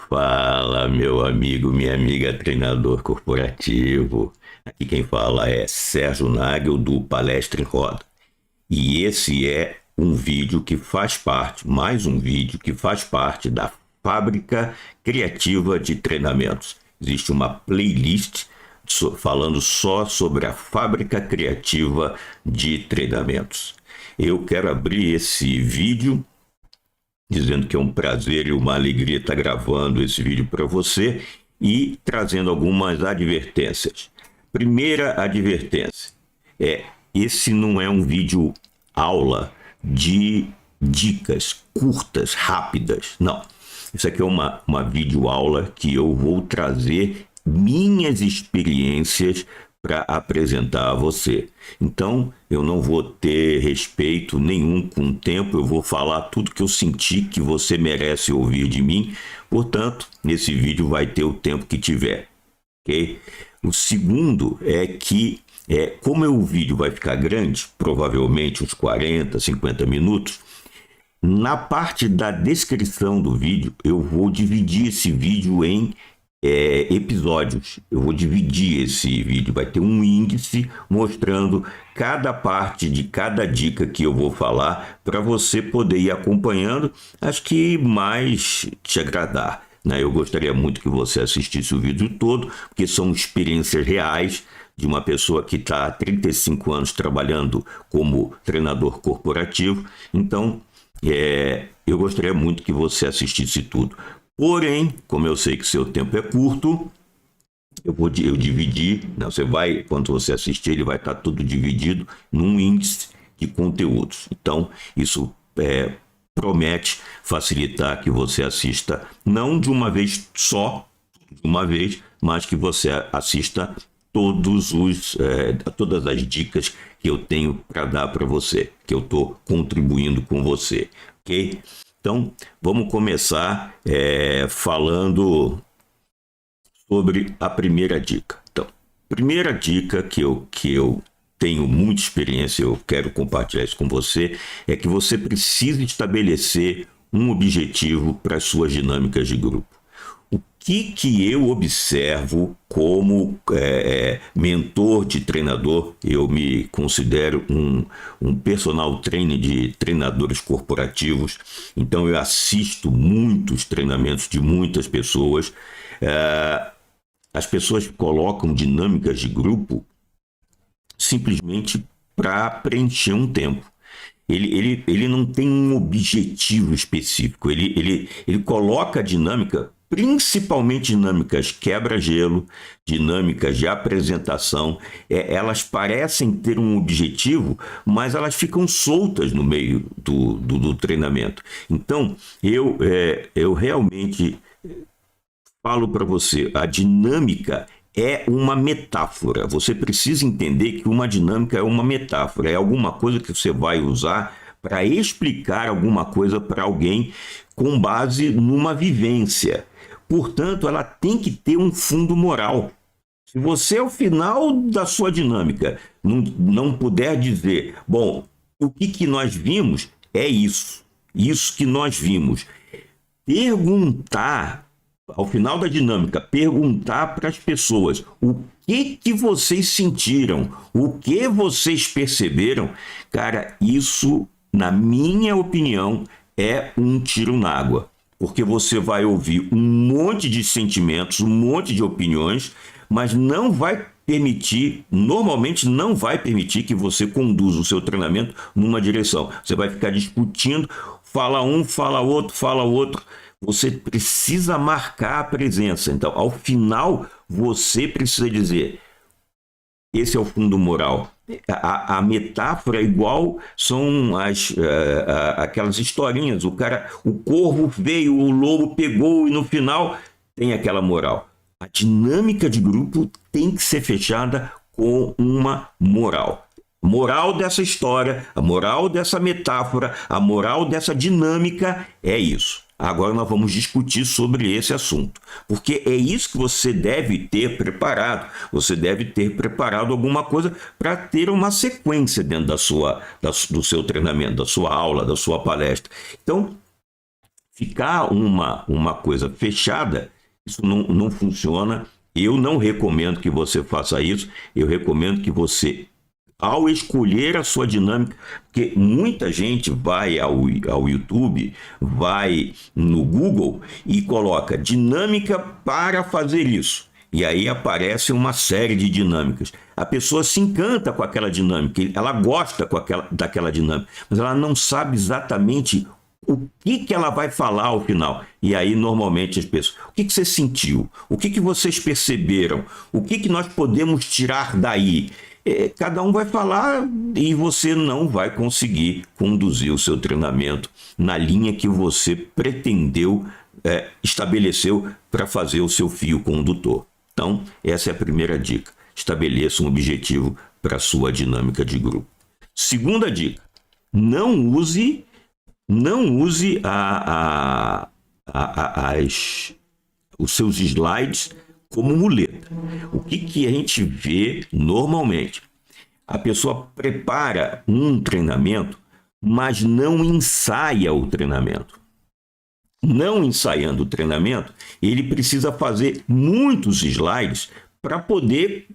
Fala, meu amigo, minha amiga treinador corporativo. Aqui quem fala é Sérgio Nagel do Palestra em Roda. E esse é um vídeo que faz parte, mais um vídeo que faz parte da Fábrica Criativa de Treinamentos. Existe uma playlist falando só sobre a Fábrica Criativa de Treinamentos. Eu quero abrir esse vídeo dizendo que é um prazer e uma alegria estar gravando esse vídeo para você e trazendo algumas advertências. Primeira advertência esse não é um vídeo aula de dicas curtas, rápidas, não. Isso aqui é uma videoaula que eu vou trazer minhas experiências para apresentar a você. Então, eu não vou ter respeito nenhum com o tempo, eu vou falar tudo que eu senti que você merece ouvir de mim. Portanto, nesse vídeo vai ter o tempo que tiver, ok? O segundo é que, como o vídeo vai ficar grande, provavelmente uns 40, 50 minutos, na parte da descrição do vídeo, eu vou dividir esse vídeo em episódios. Eu vou dividir esse vídeo, vai ter um índice mostrando cada parte de cada dica que eu vou falar para você poder ir acompanhando as que mais te agradar, né? Eu gostaria muito que você assistisse o vídeo todo, porque são experiências reais de uma pessoa que está há 35 anos trabalhando como treinador corporativo. Então, eu gostaria muito que você assistisse tudo. Porém, como eu sei que seu tempo é curto, eu dividi, né? Quando você assistir, ele vai estar tudo dividido num índice de conteúdos. Então, isso promete facilitar que você assista, não de uma vez só, de uma vez, mas que você assista todas as dicas que eu tenho para dar para você, que eu estou contribuindo com você, ok? Então, vamos começar falando sobre a primeira dica. Então, primeira dica que eu tenho muita experiência, eu quero compartilhar isso com você, é que você precisa estabelecer um objetivo para as suas dinâmicas de grupo. O que eu observo como mentor de treinador? Eu me considero um personal trainer de treinadores corporativos, então eu assisto muitos treinamentos de muitas pessoas. As pessoas colocam dinâmicas de grupo simplesmente para preencher um tempo. Ele não tem um objetivo específico, ele coloca a dinâmica, principalmente dinâmicas quebra-gelo, dinâmicas de apresentação. Elas parecem ter um objetivo, mas elas ficam soltas no meio do treinamento. Então, eu realmente falo para você, a dinâmica é uma metáfora. Você precisa entender que uma dinâmica é uma metáfora, é alguma coisa que você vai usar para explicar alguma coisa para alguém com base numa vivência. Portanto, ela tem que ter um fundo moral. Se você, ao final da sua dinâmica, não puder dizer, bom, o que nós vimos é isso que nós vimos. Perguntar, ao final da dinâmica, perguntar para as pessoas o que vocês sentiram, o que vocês perceberam. Cara, isso, na minha opinião, é um tiro na água. Porque você vai ouvir um monte de sentimentos, um monte de opiniões, mas normalmente não vai permitir que você conduza o seu treinamento numa direção. Você vai ficar discutindo, fala um, fala outro. Você precisa marcar a presença. Então, ao final, você precisa dizer, esse é o fundo moral. A metáfora é igual, são aquelas historinhas, o corvo veio, o lobo pegou e no final tem aquela moral. A dinâmica de grupo tem que ser fechada com uma moral. Moral dessa história, a moral dessa metáfora, a moral dessa dinâmica é isso. Agora nós vamos discutir sobre esse assunto, porque é isso que você deve ter preparado. Você deve ter preparado alguma coisa para ter uma sequência dentro do seu treinamento, da sua aula, da sua palestra. Então, ficar uma coisa fechada, isso não funciona. Eu não recomendo que você faça isso. Eu recomendo que você, ao escolher a sua dinâmica, porque muita gente vai ao YouTube, vai no Google e coloca dinâmica para fazer isso. E aí aparece uma série de dinâmicas. A pessoa se encanta com aquela dinâmica, ela gosta daquela dinâmica, mas ela não sabe exatamente o que ela vai falar ao final. E aí, normalmente, as pessoas... O que você sentiu? O que vocês perceberam? O que nós podemos tirar daí? Cada um vai falar e você não vai conseguir conduzir o seu treinamento na linha que você pretendeu, estabeleceu para fazer o seu fio condutor. Então, essa é a primeira dica. Estabeleça um objetivo para a sua dinâmica de grupo. Segunda dica, não use os seus slides como muleta. O que a gente vê normalmente? A pessoa prepara um treinamento, mas não ensaia o treinamento. Não ensaiando o treinamento, ele precisa fazer muitos slides para poder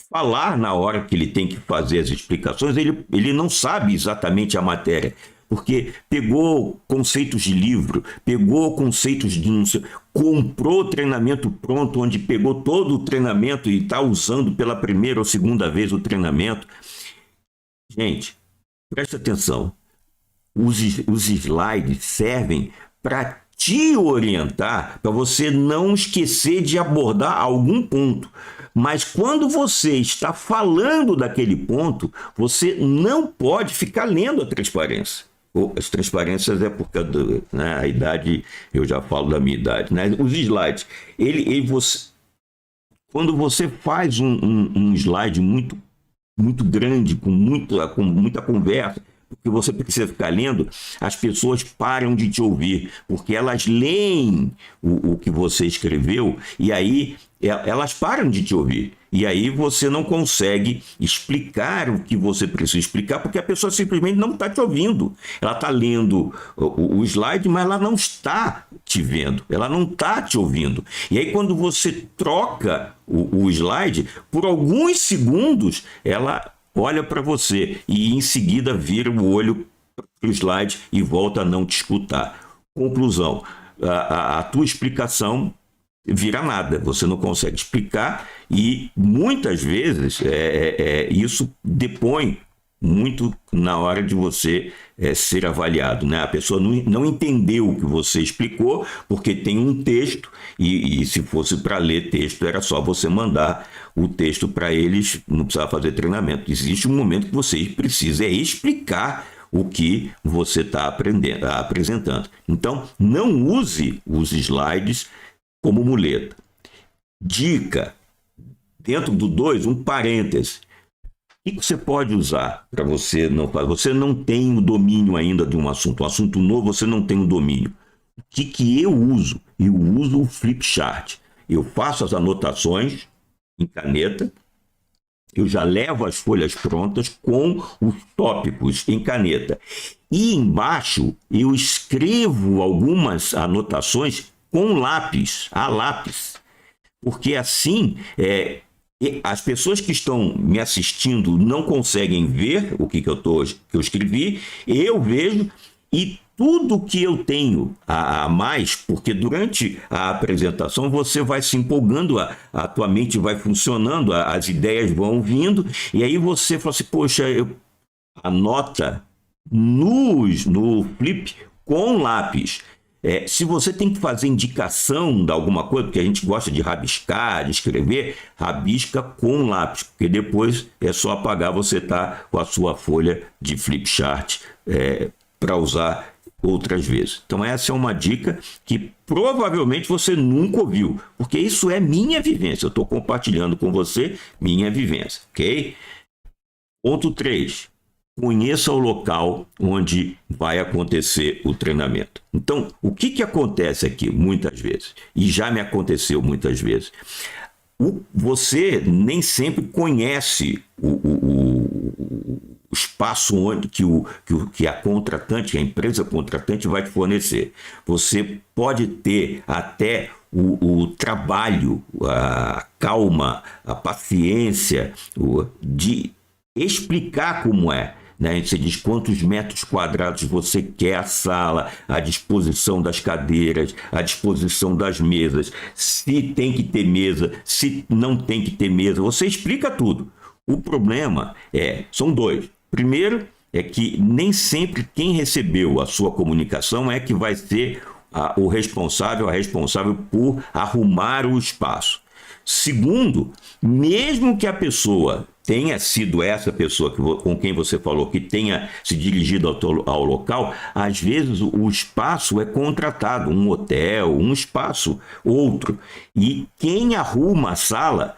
falar na hora que ele tem que fazer as explicações. Ele não sabe exatamente a matéria, porque pegou conceitos de livro, pegou conceitos de... comprou treinamento pronto, onde pegou todo o treinamento e está usando pela primeira ou segunda vez o treinamento. Gente, presta atenção. Os slides servem para te orientar, para você não esquecer de abordar algum ponto. Mas quando você está falando daquele ponto, você não pode ficar lendo a transparência. As transparências é por causa a idade, eu já falo da minha idade. Né? Os slides, quando você faz um slide muito grande, com muita conversa, porque você precisa ficar lendo, as pessoas param de te ouvir, porque elas leem o que você escreveu e aí elas param de te ouvir. E aí você não consegue explicar o que você precisa explicar, porque a pessoa simplesmente não está te ouvindo. Ela está lendo o slide, mas ela não está te vendo, ela não está te ouvindo. E aí quando você troca o slide, por alguns segundos, ela olha para você e em seguida vira o olho para o slide e volta a não te escutar. Conclusão, a tua explicação vira nada, você não consegue explicar e muitas vezes isso depõe muito na hora de você ser avaliado, né? A pessoa não entendeu o que você explicou porque tem um texto e se fosse para ler texto era só você mandar o texto para eles, não precisava fazer treinamento. Existe um momento que você precisa explicar o que você está apresentando. Então, não use os slides como muleta. Dica, dentro do 2, um parêntese. O que você pode usar para você não fazer? Você não tem o domínio ainda de um assunto novo, você não tem o domínio. O que eu uso? Eu uso o Flipchart. Eu faço as anotações em caneta, eu já levo as folhas prontas com os tópicos em caneta. E embaixo eu escrevo algumas anotações com lápis, a lápis. Porque assim, as pessoas que estão me assistindo não conseguem ver o que eu escrevi, eu vejo e tudo que eu tenho a mais, porque durante a apresentação você vai se empolgando, a tua mente vai funcionando, as ideias vão vindo, e aí você fala assim, poxa, anota no Flip com lápis. Se você tem que fazer indicação de alguma coisa, porque a gente gosta de rabiscar, de escrever, rabisca com lápis, porque depois é só apagar, você está com a sua folha de Flipchart para usar outras vezes. Então essa é uma dica que provavelmente você nunca ouviu, porque isso é minha vivência, eu estou compartilhando com você minha vivência, ok? Ponto 3. Conheça o local onde vai acontecer o treinamento. Então, o que acontece aqui muitas vezes, e já me aconteceu muitas vezes, você nem sempre conhece espaço onde que a contratante, a empresa contratante vai te fornecer. Você pode ter até o trabalho, a calma, a paciência de explicar como é. Né? Você diz quantos metros quadrados você quer a sala, a disposição das cadeiras, a disposição das mesas, se tem que ter mesa, se não tem que ter mesa. Você explica tudo. O problema são dois. Primeiro é que nem sempre quem recebeu a sua comunicação é que vai ser o responsável, a responsável por arrumar o espaço. Segundo, mesmo que a pessoa tenha sido essa pessoa com quem você falou, que tenha se dirigido ao local, às vezes o espaço é contratado, um hotel, um espaço, outro. E quem arruma a sala,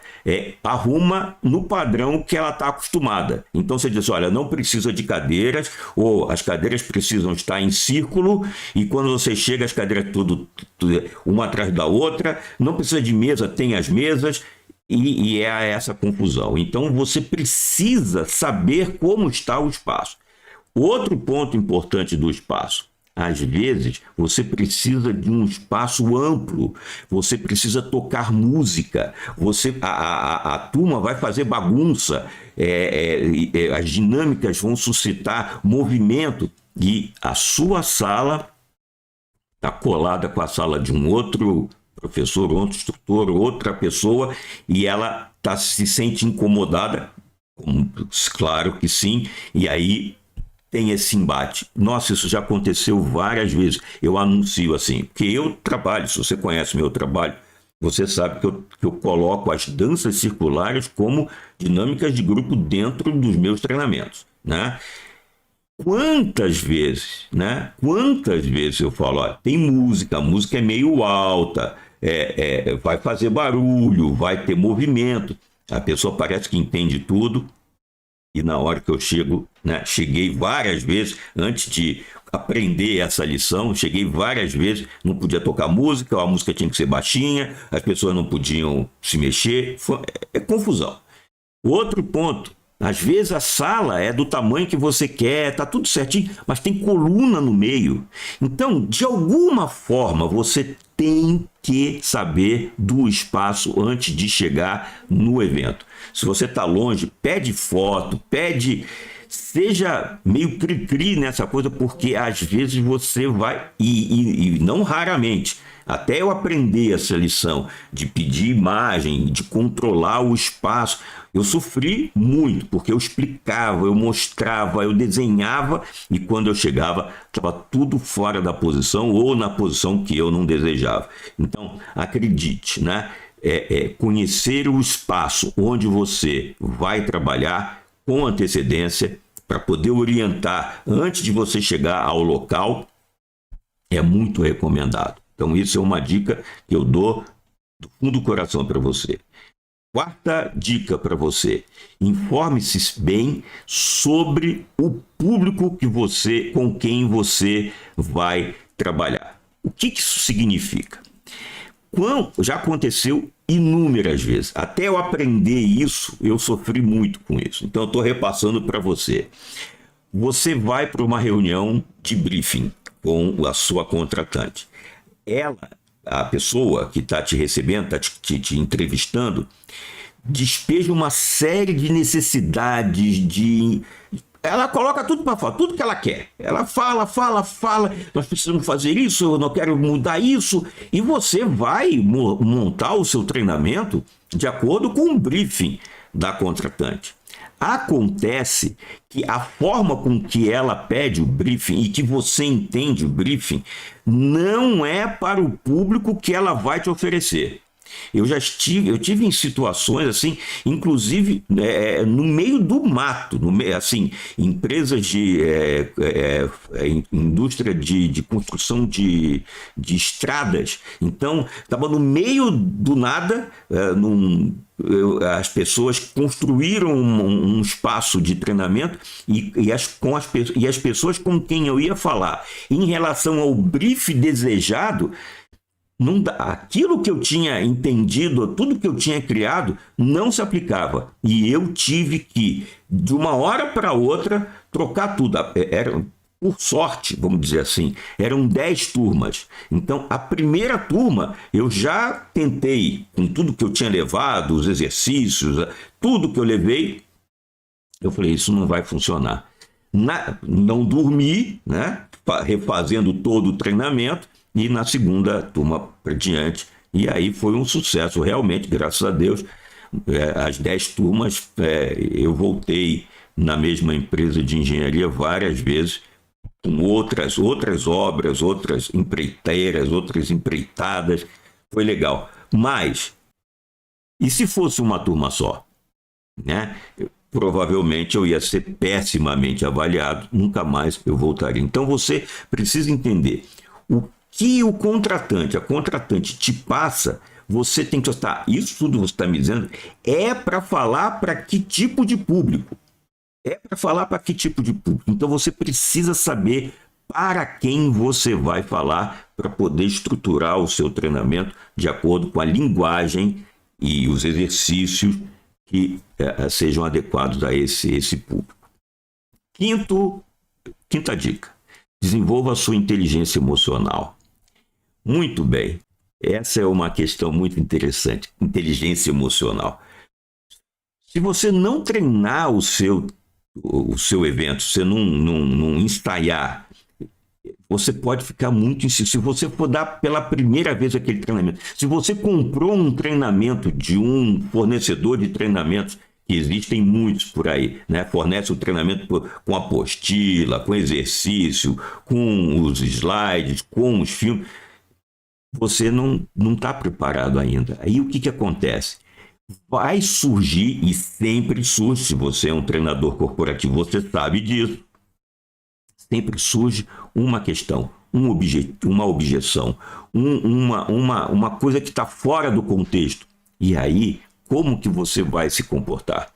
arruma no padrão que ela está acostumada. Então você diz, olha, não precisa de cadeiras, ou as cadeiras precisam estar em círculo, e quando você chega, as cadeiras tudo uma atrás da outra, não precisa de mesa, tem as mesas, e é essa confusão. Então, você precisa saber como está o espaço. Outro ponto importante do espaço. Às vezes, você precisa de um espaço amplo. Você precisa tocar música. A turma vai fazer bagunça. As dinâmicas vão suscitar movimento. E a sua sala está colada com a sala de um outro professor, outro instrutor, outra pessoa, e ela se sente incomodada, claro que sim, e aí tem esse embate. Nossa, isso já aconteceu várias vezes. Eu anuncio assim, porque eu trabalho, se você conhece meu trabalho, você sabe que eu coloco as danças circulares como dinâmicas de grupo dentro dos meus treinamentos, né? Quantas vezes eu falo, ó, tem música, a música é meio alta, vai fazer barulho, vai ter movimento. A pessoa parece que entende tudo, e na hora que eu chego, né, cheguei várias vezes, antes de aprender essa lição, cheguei várias vezes, não podia tocar música, a música tinha que ser baixinha, as pessoas não podiam se mexer, é confusão. Outro ponto, às vezes a sala é do tamanho que você quer, tá tudo certinho, mas tem coluna no meio. Então, de alguma forma, você tem que saber do espaço antes de chegar no evento. Se você está longe, pede foto, seja meio cri-cri nessa coisa, porque às vezes você vai, e não raramente, até eu aprender essa lição de pedir imagem, de controlar o espaço, eu sofri muito, porque eu explicava, eu mostrava, eu desenhava, e quando eu chegava, estava tudo fora da posição ou na posição que eu não desejava. Então, acredite, né? Conhecer o espaço onde você vai trabalhar com antecedência para poder orientar antes de você chegar ao local é muito recomendado. Então, isso é uma dica que eu dou do fundo do coração para você. Quarta dica para você: informe-se bem sobre o público com quem você vai trabalhar. O que isso significa? Já aconteceu inúmeras vezes. Até eu aprender isso, eu sofri muito com isso. Então, eu estou repassando para você. Você vai para uma reunião de briefing com a sua contratante. A pessoa que está te recebendo, está te entrevistando, despeja uma série de necessidades, ela coloca tudo para fora, tudo que ela quer. Ela fala, nós precisamos fazer isso, eu não quero mudar isso. E você vai montar o seu treinamento de acordo com o briefing da contratante. Acontece que a forma com que ela pede o briefing e que você entende o briefing não é para o público que ela vai te oferecer. Eu tive em situações assim, inclusive no meio do mato, assim, empresas de indústria de construção de estradas. Então, estava no meio do nada, as pessoas construíram um espaço de treinamento e as pessoas com quem eu ia falar em relação ao brief desejado Não dá. Aquilo que eu tinha entendido, tudo que eu tinha criado, não se aplicava. E eu tive que, de uma hora para outra, trocar tudo. Era, por sorte, vamos dizer assim, eram 10 turmas. Então, a primeira turma, eu já tentei, com tudo que eu tinha levado, os exercícios, tudo que eu levei, eu falei, isso não vai funcionar. Não dormi, né? Refazendo todo o treinamento, e na segunda turma para diante, e aí foi um sucesso, realmente, graças a Deus. As 10 turmas, eu voltei na mesma empresa de engenharia várias vezes, com outras obras, outras empreiteiras, outras empreitadas, foi legal. Mas, e se fosse uma turma só? Né? Provavelmente eu ia ser pessimamente avaliado, nunca mais eu voltaria. Então você precisa entender o que o contratante, a contratante te passa, você tem que estar, isso tudo você está me dizendo, é para falar para que tipo de público? É para falar para que tipo de público? Então você precisa saber para quem você vai falar para poder estruturar o seu treinamento de acordo com a linguagem e os exercícios que sejam adequados a esse público. Quinta dica: desenvolva a sua inteligência emocional. Muito bem, essa é uma questão muito interessante, inteligência emocional. Se você não treinar o seu evento, se você não ensaiar, você pode ficar muito inseguro. Se você for dar pela primeira vez aquele treinamento, se você comprou um treinamento de um fornecedor de treinamentos, que existem muitos por aí, né? Fornece o treinamento com apostila, com exercício, com os slides, com os filmes, você não está preparado ainda. Aí o que acontece? Vai surgir, e sempre surge, se você é um treinador corporativo, você sabe disso, sempre surge uma questão, uma objeção, uma coisa que está fora do contexto. E aí, como que você vai se comportar?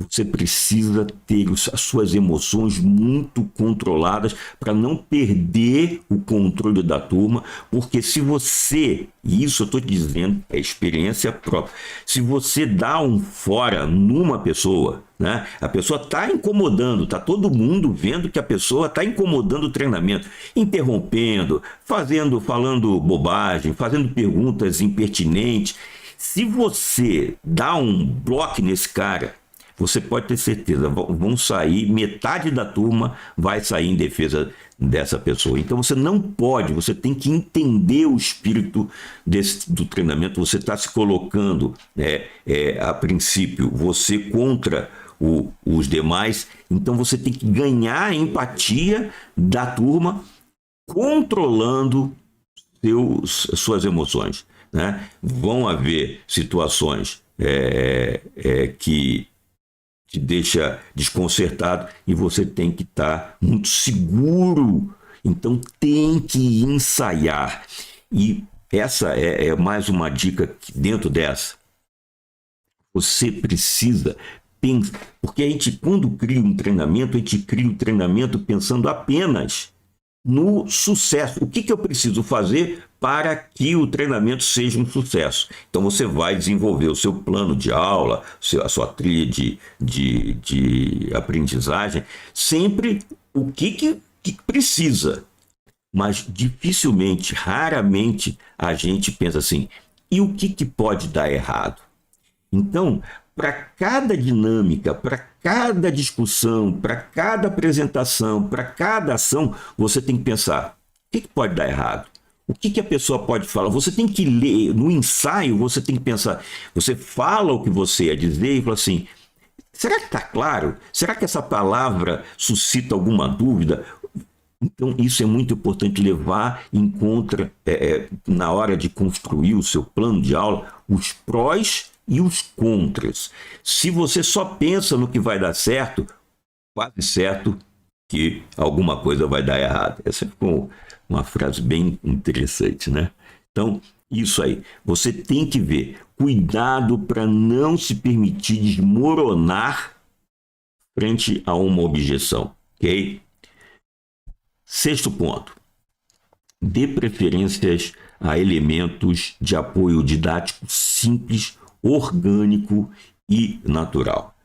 Você precisa ter as suas emoções muito controladas para não perder o controle da turma, porque se você, e isso eu estou dizendo, é experiência própria, se você dá um fora numa pessoa, né, a pessoa está incomodando, está todo mundo vendo que a pessoa está incomodando o treinamento, interrompendo, falando bobagem, fazendo perguntas impertinentes. Se você dá um bloco nesse cara, você pode ter certeza, vão sair, metade da turma vai sair em defesa dessa pessoa. Então você não pode, você tem que entender o espírito do treinamento. Você está se colocando, a princípio, você contra os demais. Então você tem que ganhar a empatia da turma, controlando suas emoções. Né? Vão haver situações que te deixa desconcertado e você tem que estar muito seguro. Então tem que ensaiar. E essa é mais uma dica que dentro dessa. Você precisa pensar, porque a gente, quando cria um treinamento, a gente cria o treinamento pensando apenas no sucesso. O que eu preciso fazer para que o treinamento seja um sucesso? Então você vai desenvolver o seu plano de aula, a sua trilha de aprendizagem, sempre o que precisa. Mas dificilmente, raramente, a gente pensa assim, e o que pode dar errado? Então, para cada dinâmica, para cada discussão, para cada apresentação, para cada ação, você tem que pensar, o que pode dar errado? O que a pessoa pode falar? Você tem que ler, no ensaio, você tem que pensar, você fala o que você ia dizer e fala assim, será que está claro? Será que essa palavra suscita alguma dúvida? Então, isso é muito importante levar em conta, na hora de construir o seu plano de aula, os prós e os contras. Se você só pensa no que vai dar certo, quase certo que alguma coisa vai dar errado. Essa ficou uma frase bem interessante, né? Então, isso aí. Você tem que ver. Cuidado para não se permitir desmoronar frente a uma objeção, ok? Sexto ponto. Dê preferências a elementos de apoio didático simples, orgânico e natural.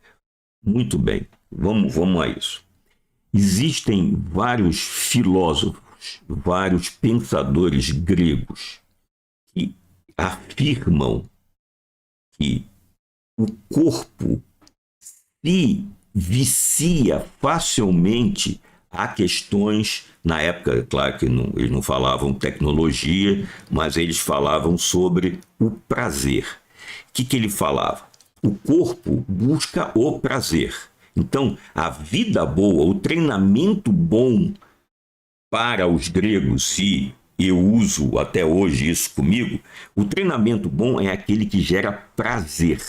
Muito bem, vamos a isso. Existem vários filósofos, vários pensadores gregos que afirmam que o corpo se vicia facilmente a questões, na época, claro que eles não falavam tecnologia, mas eles falavam sobre o prazer. O que ele falava? O corpo busca o prazer. Então, a vida boa, o treinamento bom para os gregos, e eu uso até hoje isso comigo, o treinamento bom é aquele que gera prazer,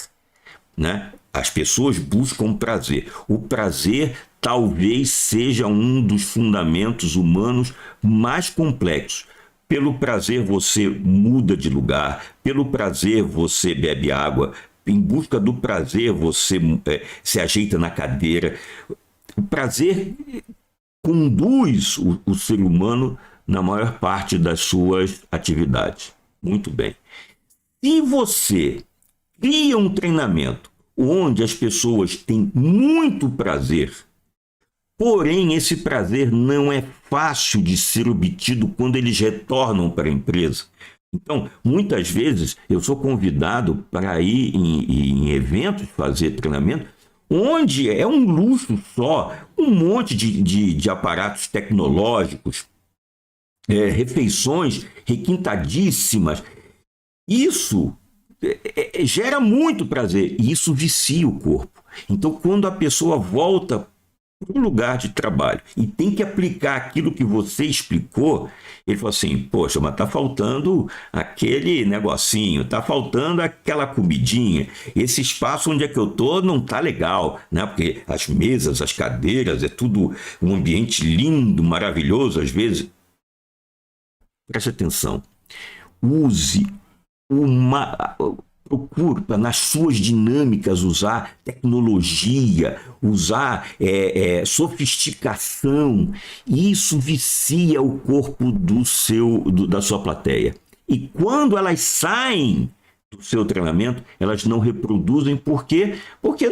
né? As pessoas buscam prazer. O prazer talvez seja um dos fundamentos humanos mais complexos. Pelo prazer você muda de lugar, pelo prazer você bebe água, em busca do prazer você se ajeita na cadeira. O prazer conduz o ser humano na maior parte das suas atividades. Muito bem. Se você cria um treinamento onde as pessoas têm muito prazer, porém esse prazer não é fácil de ser obtido quando eles retornam para a empresa. Então, muitas vezes eu sou convidado para ir em eventos fazer treinamento, onde é um luxo só, um monte de aparatos tecnológicos, refeições requintadíssimas. Isso gera muito prazer e isso vicia o corpo. Então, quando a pessoa volta para o lugar de trabalho e tem que aplicar aquilo que você explicou, ele fala assim, poxa, mas está faltando aquele negocinho, está faltando aquela comidinha, esse espaço onde é que eu estou não está legal, né? Porque as mesas, as cadeiras, é tudo um ambiente lindo, maravilhoso, às vezes. Preste atenção, use procure nas suas dinâmicas usar tecnologia, usar sofisticação. Isso vicia o corpo da sua plateia. E quando elas saem do seu treinamento, elas não reproduzem. Por quê? Porque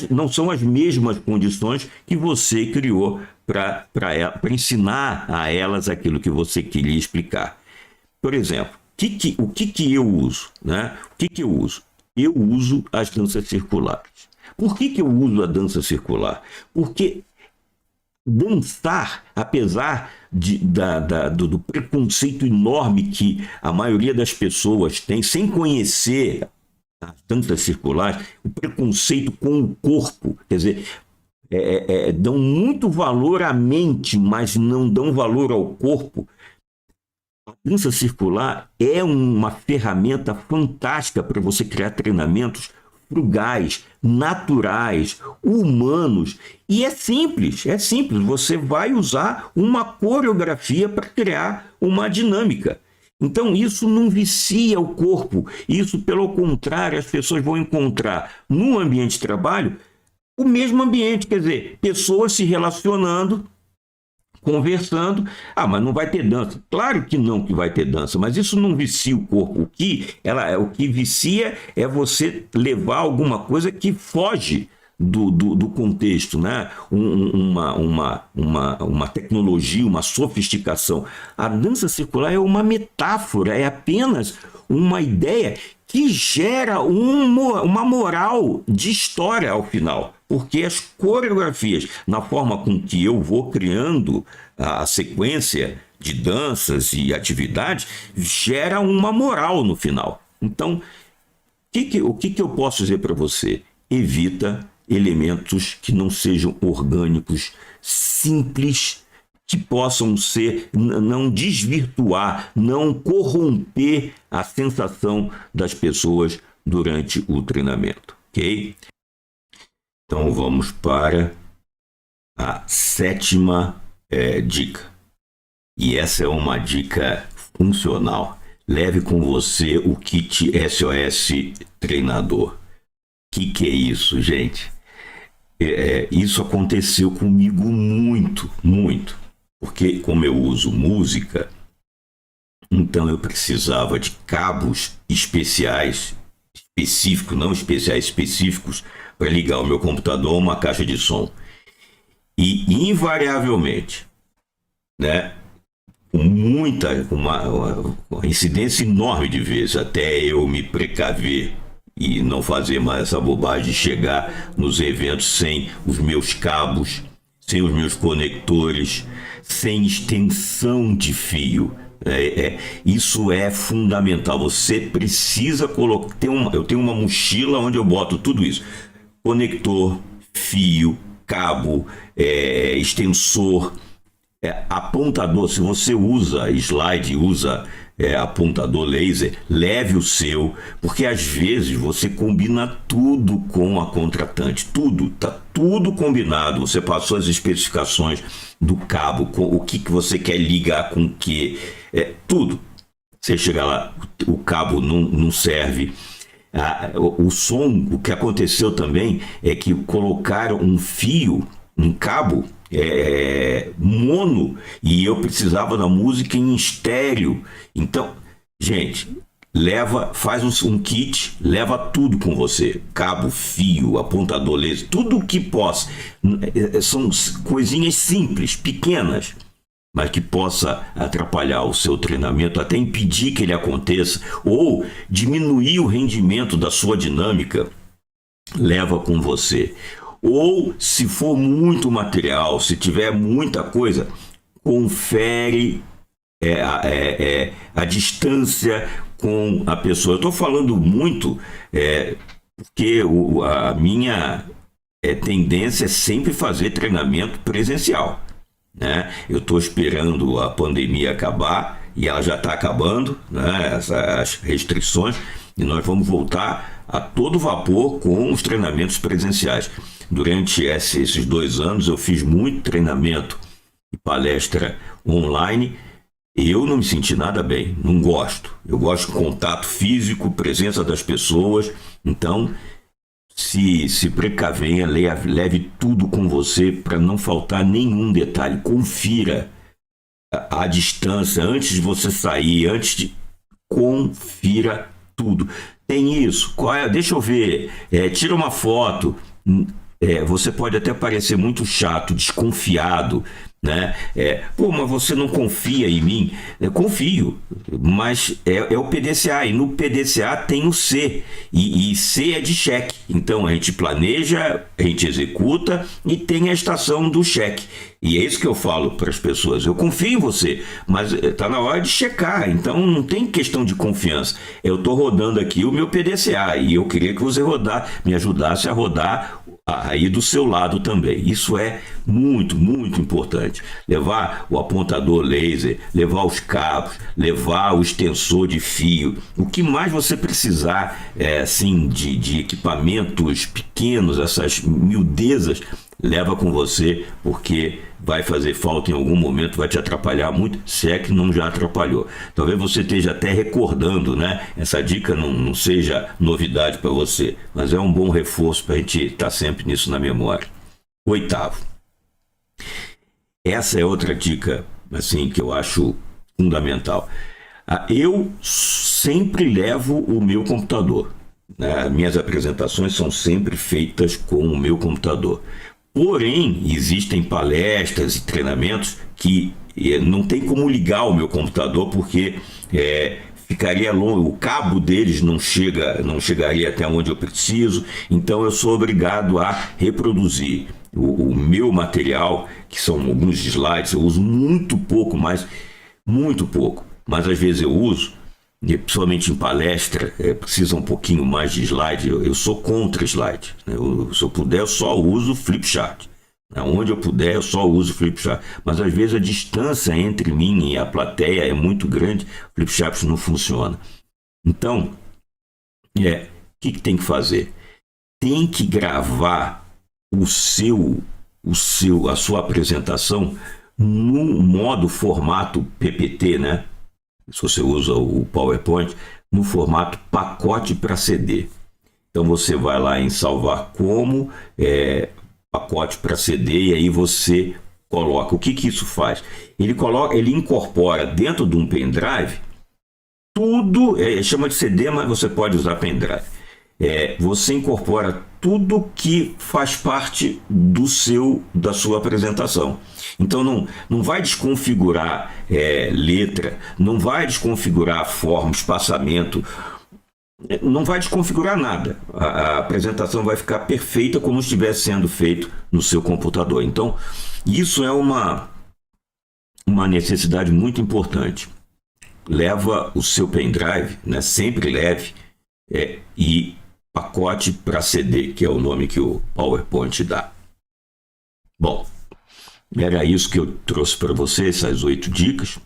não são as mesmas condições que você criou para ensinar a elas aquilo que você queria explicar. Por exemplo, o que eu uso? Né? O que eu uso? Eu uso as danças circulares. Por que eu uso a dança circular? Porque dançar, apesar do preconceito enorme que a maioria das pessoas tem, sem conhecer as danças circulares, o preconceito com o corpo, quer dizer, dão muito valor à mente, mas não dão valor ao corpo. A dança circular é uma ferramenta fantástica para você criar treinamentos frugais, naturais, humanos. E é simples. Você vai usar uma coreografia para criar uma dinâmica. Então, isso não vicia o corpo. Isso, pelo contrário, as pessoas vão encontrar no ambiente de trabalho o mesmo ambiente, quer dizer, pessoas se relacionando, conversando. Mas não vai ter dança. Claro que não que vai ter dança, mas isso não vicia o corpo. O que vicia é você levar alguma coisa que foge do contexto, né? Uma tecnologia, uma sofisticação. A dança circular é uma metáfora, é apenas uma ideia que gera uma moral de história ao final. Porque as coreografias, na forma com que eu vou criando a sequência de danças e atividades, gera uma moral no final. Então, o que eu posso dizer para você? Evita elementos que não sejam orgânicos, simples, que possam não desvirtuar, não corromper a sensação das pessoas durante o treinamento, ok? Então vamos para a 7ª dica. E essa é uma dica funcional. Leve com você o kit SOS Treinador. Que é isso, gente? Isso aconteceu comigo muito, muito. Porque como eu uso música, Então eu precisava de cabos especiais, específicos, não especiais, específicos, para ligar o meu computador a uma caixa de som. E invariavelmente, né, com uma incidência enorme de vezes, até eu me precaver e não fazer mais essa bobagem de chegar nos eventos sem os meus cabos, sem os meus conectores, sem extensão de fio. Isso é fundamental. Você precisa colocar. Eu tenho uma mochila onde eu boto tudo isso: conector, fio, cabo, extensor, apontador. Se você usa slide, usa apontador laser, leve o seu, porque às vezes você combina tudo com a contratante, tá tudo combinado. Você passou as especificações do cabo, com o que você quer ligar com o que, tudo. Você chega lá, o cabo não serve. O som, o que aconteceu também é que colocaram um cabo mono, e eu precisava da música em estéreo. Então, gente, faz um kit, leva tudo com você: cabo, fio, apontador laser, tudo o que possa. São coisinhas simples, pequenas, mas que possa atrapalhar o seu treinamento, até impedir que ele aconteça, ou diminuir o rendimento da sua dinâmica. Leva com você. Ou, se for muito material, se tiver muita coisa, confere a distância com a pessoa. Eu estou falando muito porque a minha tendência é sempre fazer treinamento presencial, né? Eu estou esperando a pandemia acabar, e ela já está acabando, né? As restrições, e nós vamos voltar a todo vapor com os treinamentos presenciais. Durante esses 2 anos eu fiz muito treinamento e palestra online. Eu não me senti nada bem, não gosto. Eu gosto de contato físico, presença das pessoas. Então, se precavenha, leve tudo com você para não faltar nenhum detalhe. Confira a distância antes de você sair, confira tudo. Tem isso? Deixa eu ver. Tira uma foto. Você pode até parecer muito chato, desconfiado, né? Mas você não confia em mim? Confio, mas é o PDCA, e no PDCA tem o C, e C é de cheque. Então a gente planeja, a gente executa, e tem a estação do cheque. E é isso que eu falo para as pessoas: eu confio em você, mas está na hora de checar. Então não tem questão de confiança. Eu estou rodando aqui o meu PDCA, e eu queria que você me ajudasse a rodar aí do seu lado também. Isso é muito, muito importante. Levar o apontador laser, levar os cabos, levar o extensor de fio. O que mais você precisar assim, de equipamentos pequenos, essas miudezas, leva com você, porque vai fazer falta em algum momento, vai te atrapalhar muito, se é que não já atrapalhou. Talvez você esteja até recordando, né? Essa dica não seja novidade para você, mas é um bom reforço para a gente estar sempre nisso na memória. 8º. Essa é outra dica, assim, que eu acho fundamental. Eu sempre levo o meu computador, né? Minhas apresentações são sempre feitas com o meu computador. Porém, existem palestras e treinamentos que não tem como ligar o meu computador, porque ficaria longe, o cabo deles não chegaria até onde eu preciso. Então eu sou obrigado a reproduzir o meu material, que são alguns slides. Eu uso muito pouco, mas às vezes eu uso, e principalmente em palestra, precisa um pouquinho mais de slide. Eu sou contra slide, né? Se eu puder, eu só uso flipchart. Onde eu puder, eu só uso flipchart. Mas às vezes a distância entre mim e a plateia é muito grande, o flipchart não funciona. Então, o que tem que fazer? Tem que gravar a sua apresentação no modo formato PPT, né? Se você usa o PowerPoint, no formato pacote para CD. Então você vai lá em salvar como pacote para CD, e aí você coloca. O que isso faz? Ele incorpora dentro de um pendrive tudo, chama de CD, mas você pode usar pendrive. Você incorpora tudo que faz parte da sua apresentação. Então não vai desconfigurar letra, não vai desconfigurar forma, espaçamento, não vai desconfigurar nada. A apresentação vai ficar perfeita como estivesse sendo feito no seu computador. Então isso é uma necessidade muito importante. Leva o seu pendrive, né? Sempre leve, e pacote para CD, que é o nome que o PowerPoint dá. Bom, era isso que eu trouxe para você, essas 8 dicas.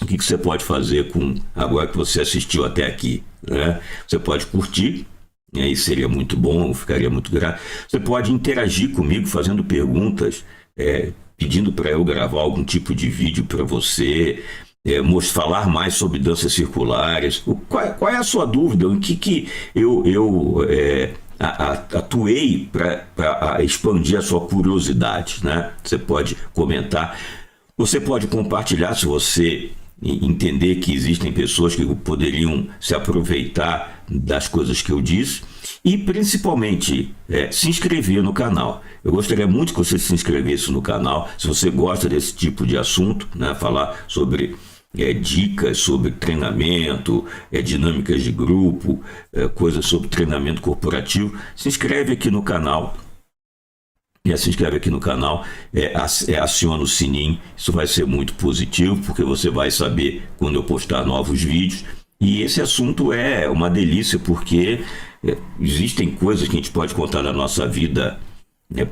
O que você pode fazer agora que você assistiu até aqui, né? Você pode curtir, aí seria muito bom, ficaria muito grato. Você pode interagir comigo fazendo perguntas, pedindo para eu gravar algum tipo de vídeo para você, falar mais sobre danças circulares. Qual é a sua dúvida? O que eu atuei para expandir a sua curiosidade, né? Você pode comentar, você pode compartilhar se você entender que existem pessoas que poderiam se aproveitar das coisas que eu disse, e principalmente se inscrever no canal. Eu gostaria muito que você se inscrevesse no canal se você gosta desse tipo de assunto, né? Falar sobre dicas sobre treinamento, dinâmicas de grupo, coisas sobre treinamento corporativo. Se inscreve aqui no canal. Aciona o sininho, isso vai ser muito positivo, porque você vai saber quando eu postar novos vídeos. E esse assunto é uma delícia, porque existem coisas que a gente pode contar da nossa vida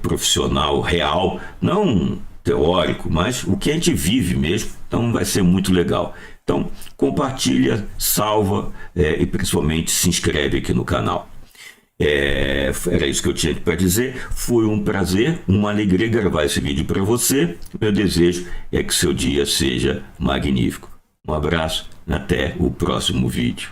profissional real, não teórico, mas o que a gente vive mesmo, então vai ser muito legal. Então compartilha, salva e principalmente se inscreve aqui no canal. Era isso que eu tinha para dizer. Foi um prazer, uma alegria gravar esse vídeo para você. Meu desejo é que seu dia seja magnífico. Um abraço, até o próximo vídeo.